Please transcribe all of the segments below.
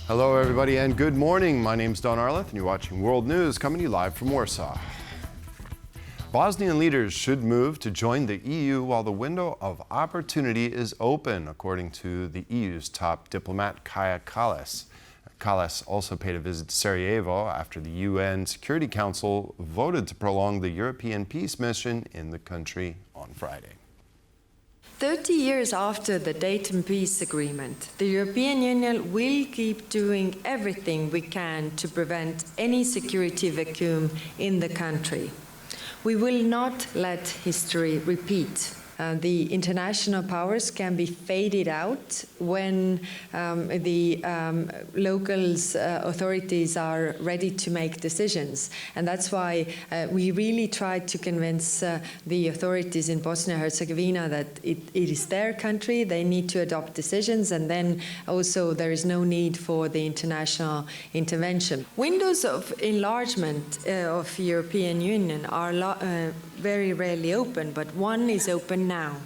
Hello, everybody, and good morning. My name's Don Arleth, and you're watching World News, coming to you live from Warsaw. Bosnian leaders should move to join the EU while the window of opportunity is open, according to the EU's top diplomat, Kaja Kallas. Kallas also paid a visit to Sarajevo after the UN Security Council voted to prolong the European peace mission in the country on Friday. 30 years after the Dayton Peace Agreement, the European Union will keep doing everything we can to prevent any security vacuum in the country. We will not let history repeat. The international powers can be faded out when the local authorities are ready to make decisions. And that's why we really tried to convince the authorities in Bosnia and Herzegovina that it is their country, they need to adopt decisions, and then also there is no need for the international intervention. Windows of enlargement of the European Union are very rarely open, but one is open now.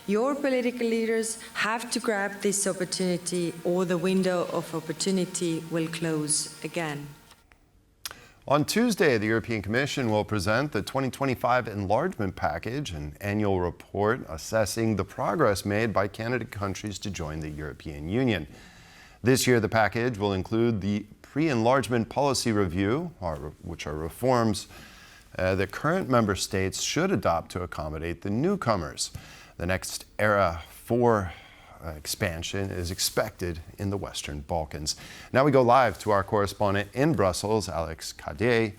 Your political leaders have to grab this opportunity, or the window of opportunity will close again. On Tuesday, the European Commission will present the 2025 enlargement package, an annual report assessing the progress made by candidate countries to join the European Union. This year, the package will include the pre-enlargement policy review, which are reforms that current member states should adopt to accommodate the newcomers. The next era for expansion is expected in the Western Balkans. Now we go live to our correspondent in Brussels, Alex Kaja.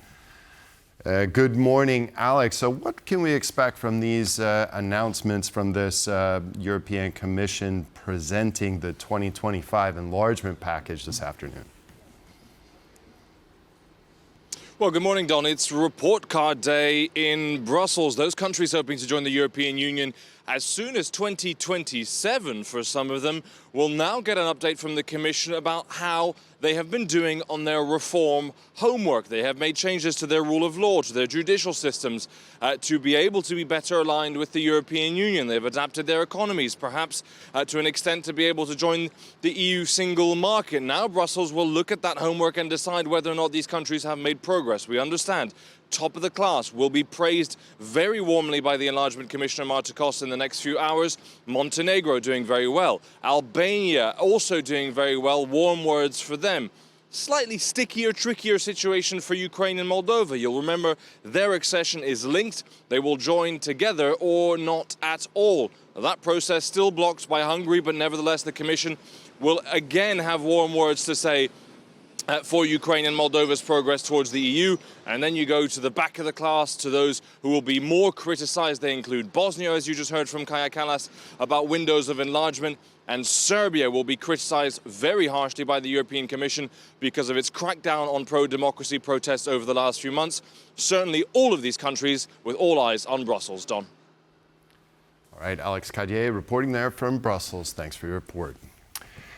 Good morning, Alex. So what can we expect from these announcements from this European Commission presenting the 2025 enlargement package this afternoon? Well, good morning, Don. It's report card day in Brussels. Those countries hoping to join the European Union as soon as 2027 for some of them will now get an update from the Commission about how they have been doing on their reform homework. They have made changes to their rule of law, to their judicial systems, to be able to be better aligned with the European Union. They've adapted their economies, perhaps to an extent to be able to join the EU single market. Now Brussels will look at that homework and decide whether or not these countries have made progress. We understand top of the class will be praised very warmly by the Enlargement Commissioner Marta Koss in the next few hours. Montenegro doing very well. Albania also doing very well. Warm words for them. Slightly stickier, trickier situation for Ukraine and Moldova. You'll remember their accession is linked. They will join together or not at all. That process still blocked by Hungary, but nevertheless the Commission will again have warm words to say for Ukraine and Moldova's progress towards the EU. And then you go to the back of the class, to those who will be more criticized. They include Bosnia, as you just heard from Kaja Kallas, about windows of enlargement. And Serbia will be criticized very harshly by the European Commission because of its crackdown on pro-democracy protests over the last few months. Certainly all of these countries with all eyes on Brussels. Don. All right, Alex Kaja reporting there from Brussels. Thanks for your report.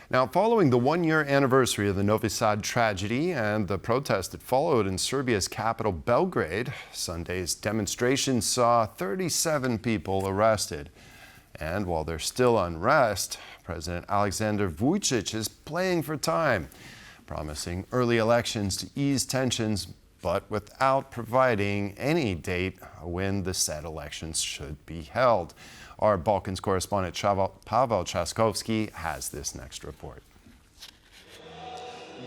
Now, following the one-year anniversary of the Novi Sad tragedy and the protest that followed in Serbia's capital, Belgrade, Sunday's demonstration saw 37 people arrested. And while there's still unrest, President Alexander Vučić is playing for time, promising early elections to ease tensions, but without providing any date when the said elections should be held. Our Balkans correspondent Pavel Trzaskowski has this next report.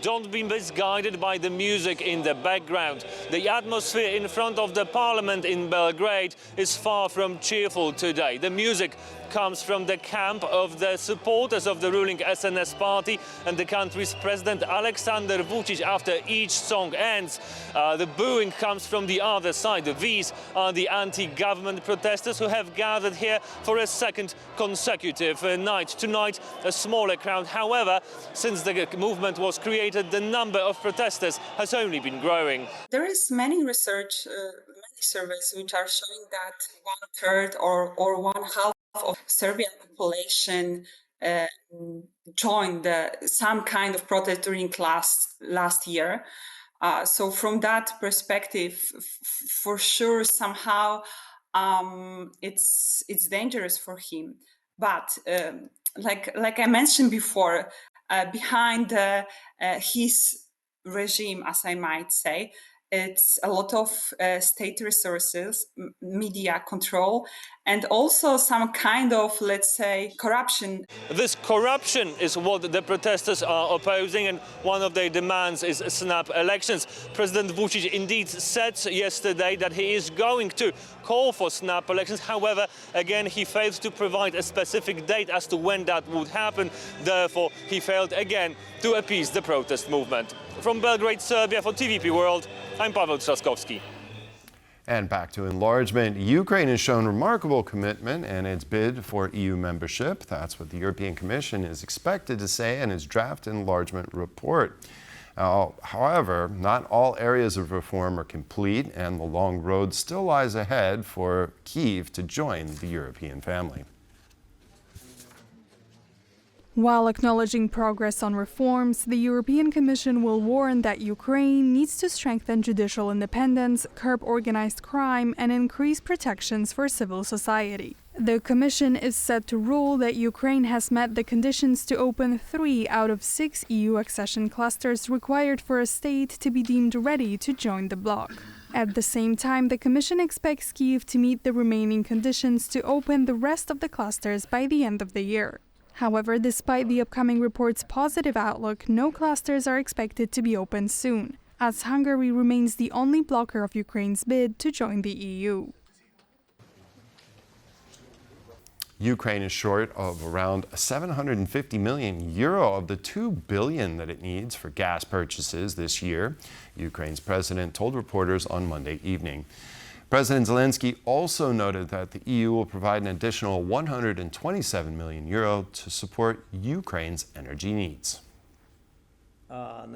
Don't be misguided by the music in the background. The atmosphere in front of the parliament in Belgrade is far from cheerful today. The music comes from the camp of the supporters of the ruling SNS party and the country's president Alexander Vučić. After each song ends, the booing comes from the other side. These are the anti-government protesters who have gathered here for a second consecutive night. Tonight, a smaller crowd. However, since the movement was created, the number of protesters has only been growing. There is many research, many surveys which are showing that 1/3 or 1/2 of Serbian population joined some kind of protest during last year. So from that perspective, for sure, somehow it's dangerous for him. But like I mentioned before, behind his regime, as I might say. It's a lot of state resources, media control, and also some kind of, let's say, corruption. This corruption is what the protesters are opposing, and one of their demands is snap elections. President Vučić indeed said yesterday that he is going to call for snap elections. However, again, he failed to provide a specific date as to when that would happen. Therefore, he failed again to appease the protest movement. From Belgrade, Serbia, for TVP World, I'm Paweł Trzaskowski. And back to enlargement. Ukraine has shown remarkable commitment in its bid for EU membership. That's what the European Commission is expected to say in its draft enlargement report. However, not all areas of reform are complete, and the long road still lies ahead for Kyiv to join the European family. While acknowledging progress on reforms, the European Commission will warn that Ukraine needs to strengthen judicial independence, curb organized crime, and increase protections for civil society. The Commission is set to rule that Ukraine has met the conditions to open 3 out of 6 EU accession clusters required for a state to be deemed ready to join the bloc. At the same time, the Commission expects Kyiv to meet the remaining conditions to open the rest of the clusters by the end of the year. However, despite the upcoming report's positive outlook, no clusters are expected to be opened soon, as Hungary remains the only blocker of Ukraine's bid to join the EU. Ukraine is short of around 750 million euro of the 2 billion that it needs for gas purchases this year, Ukraine's president told reporters on Monday evening. President Zelensky also noted that the EU will provide an additional 127 million euro to support Ukraine's energy needs. At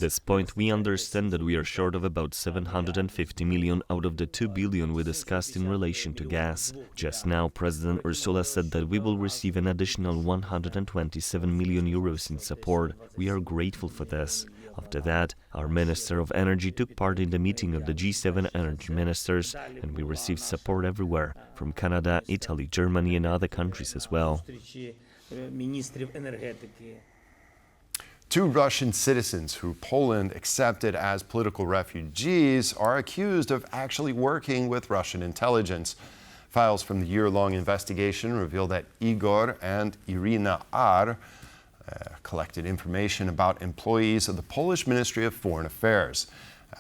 this point, we understand that we are short of about 750 million out of the 2 billion we discussed in relation to gas. Just now, President Ursula said that we will receive an additional 127 million euros in support. We are grateful for this. After that, our Minister of Energy took part in the meeting of the G7 energy ministers, and we received support everywhere, from Canada, Italy, Germany, and other countries as well. 2 Russian citizens who Poland accepted as political refugees are accused of actually working with Russian intelligence. Files from the year-long investigation reveal that Igor and Irina R. collected information about employees of the Polish Ministry of Foreign Affairs,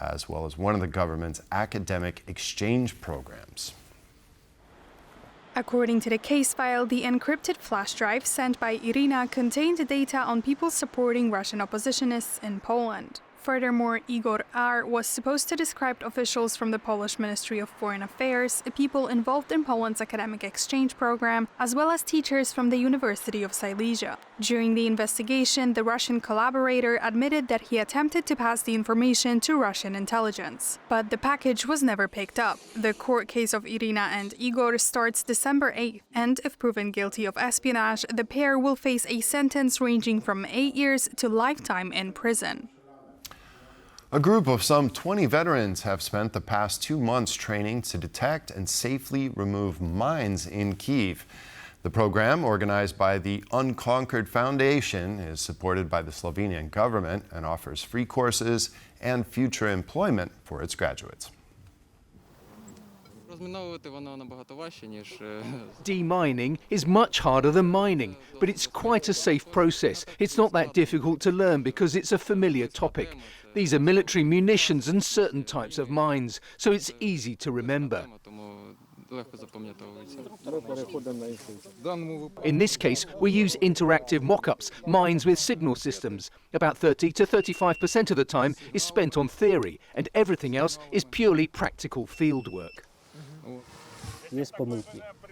as well as one of the government's academic exchange programs. According to the case file, the encrypted flash drive sent by Irina contained data on people supporting Russian oppositionists in Poland. Furthermore, Igor R. was supposed to describe officials from the Polish Ministry of Foreign Affairs, people involved in Poland's academic exchange program, as well as teachers from the University of Silesia. During the investigation, the Russian collaborator admitted that he attempted to pass the information to Russian intelligence. But the package was never picked up. The court case of Irina and Igor starts December 8th, and if proven guilty of espionage, the pair will face a sentence ranging from 8 years to lifetime in prison. A group of some 20 veterans have spent the past 2 months training to detect and safely remove mines in Kyiv. The program, organized by the Unconquered Foundation, is supported by the Slovenian government and offers free courses and future employment for its graduates. Demining is much harder than mining, but it's quite a safe process. It's not that difficult to learn because it's a familiar topic. These are military munitions and certain types of mines, so it's easy to remember. In this case, we use interactive mock-ups, mines with signal systems. About 30 to 35% of the time is spent on theory, and everything else is purely practical field work.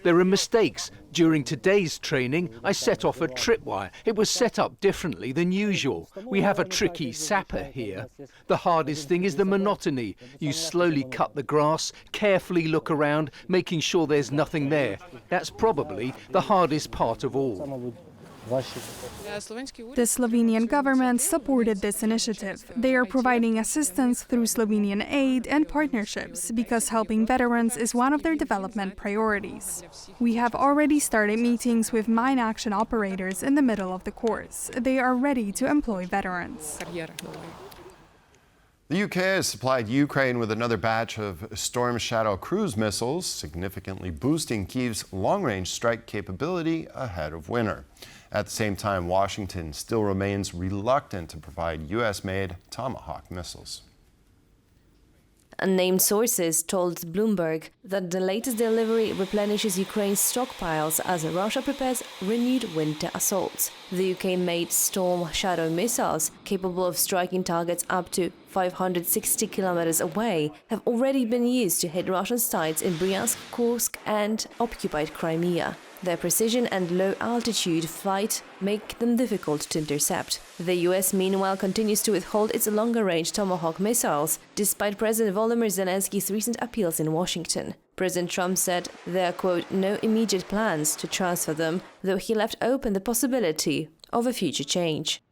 There are mistakes. During today's training, I set off a tripwire. It was set up differently than usual. We have a tricky sapper here. The hardest thing is the monotony. You slowly cut the grass, carefully look around, making sure there's nothing there. That's probably the hardest part of all. The Slovenian government supported this initiative. They are providing assistance through Slovenian aid and partnerships because helping veterans is one of their development priorities. We have already started meetings with mine action operators in the middle of the course. They are ready to employ veterans. The UK has supplied Ukraine with another batch of Storm Shadow cruise missiles, significantly boosting Kyiv's long-range strike capability ahead of winter. At the same time, Washington still remains reluctant to provide US-made Tomahawk missiles. Unnamed sources told Bloomberg that the latest delivery replenishes Ukraine's stockpiles as Russia prepares renewed winter assaults. The UK-made Storm Shadow missiles, capable of striking targets up to 560 kilometers away, have already been used to hit Russian sites in Bryansk, Kursk and occupied Crimea. Their precision and low-altitude flight make them difficult to intercept. The US, meanwhile, continues to withhold its longer-range Tomahawk missiles, despite President Volodymyr Zelensky's recent appeals in Washington. President Trump said there are, quote, no immediate plans to transfer them, though he left open the possibility of a future change.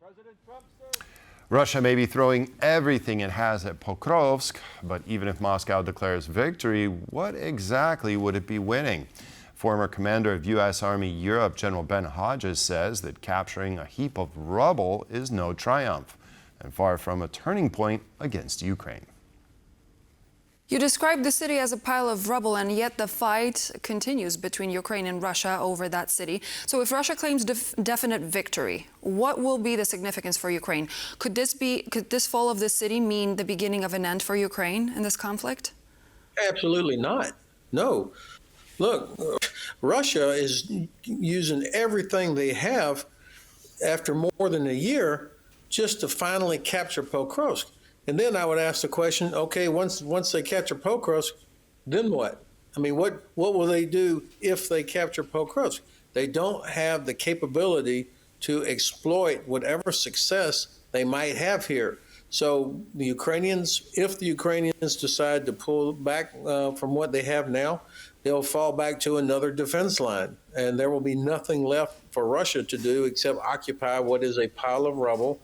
Russia may be throwing everything it has at Pokrovsk, but even if Moscow declares victory, what exactly would it be winning? Former commander of U.S. Army Europe, General Ben Hodges, says that capturing a heap of rubble is no triumph and far from a turning point against Ukraine. You described the city as a pile of rubble, and yet the fight continues between Ukraine and Russia over that city. So if Russia claims definite victory, what will be the significance for Ukraine? Could this fall of this city mean the beginning of an end for Ukraine in this conflict? Absolutely not. No. Look, Russia is using everything they have after more than a year just to finally capture Pokrovsk. And then I would ask the question, okay, once they capture Pokrovsk, then what? I mean, what will they do if they capture Pokrovsk? They don't have the capability to exploit whatever success they might have here. So the Ukrainians, if the Ukrainians decide to pull back from what they have now, they'll fall back to another defense line, and there will be nothing left for Russia to do except occupy what is a pile of rubble,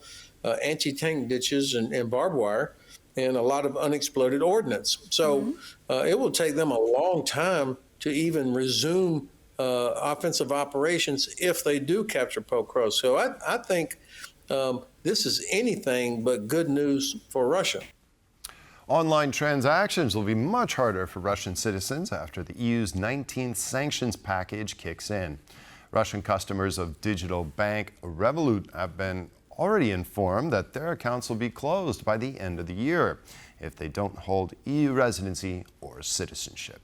anti-tank ditches and barbed wire, and a lot of unexploded ordnance. So it will take them a long time to even resume offensive operations if they do capture Pokrovsk. So I think this is anything but good news for Russia. Online transactions will be much harder for Russian citizens after the EU's 19th sanctions package kicks in. Russian customers of digital bank Revolut have been already informed that their accounts will be closed by the end of the year if they don't hold EU residency or citizenship.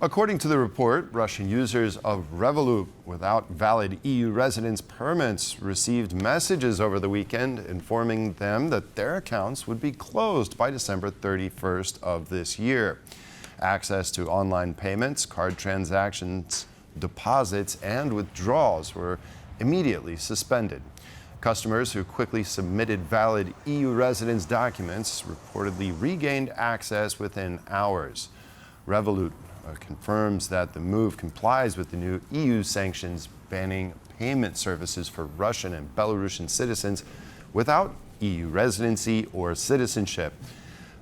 According to the report, Russian users of Revolut without valid EU residence permits received messages over the weekend informing them that their accounts would be closed by December 31st of this year. Access to online payments, card transactions, deposits, and withdrawals were immediately suspended. Customers who quickly submitted valid EU residence documents reportedly regained access within hours. Revolut confirms that the move complies with the new EU sanctions banning payment services for Russian and Belarusian citizens without EU residency or citizenship.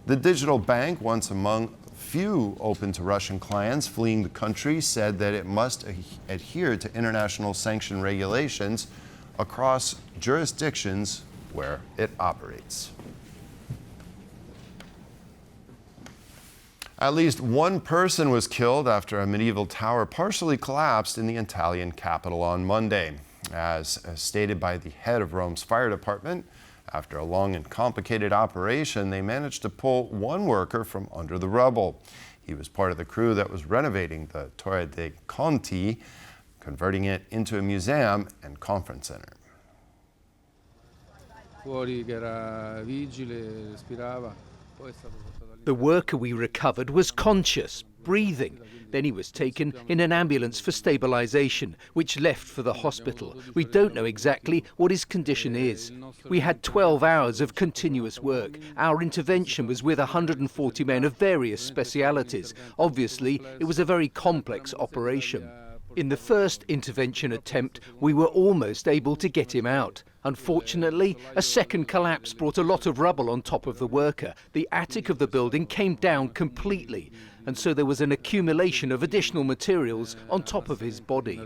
The digital bank, once among few open to Russian clients fleeing the country, said that it must adhere to international sanction regulations across jurisdictions where it operates. At least one person was killed after a medieval tower partially collapsed in the Italian capital on Monday. As stated by the head of Rome's fire department, after a long and complicated operation, they managed to pull one worker from under the rubble. He was part of the crew that was renovating the Torre dei Conti, converting it into a museum and conference center. The worker we recovered was conscious. breathing. Then he was taken in an ambulance for stabilisation, which left for the hospital. We don't know exactly what his condition is. We had 12 hours of continuous work. Our intervention was with 140 men of various specialities. Obviously, it was a very complex operation. In the first intervention attempt, we were almost able to get him out. Unfortunately, a second collapse brought a lot of rubble on top of the worker. The attic of the building came down completely, and so there was an accumulation of additional materials on top of his body.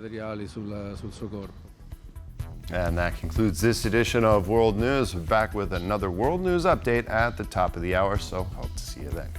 And that concludes this edition of World News. We're back with another World News update at the top of the hour, so hope to see you then.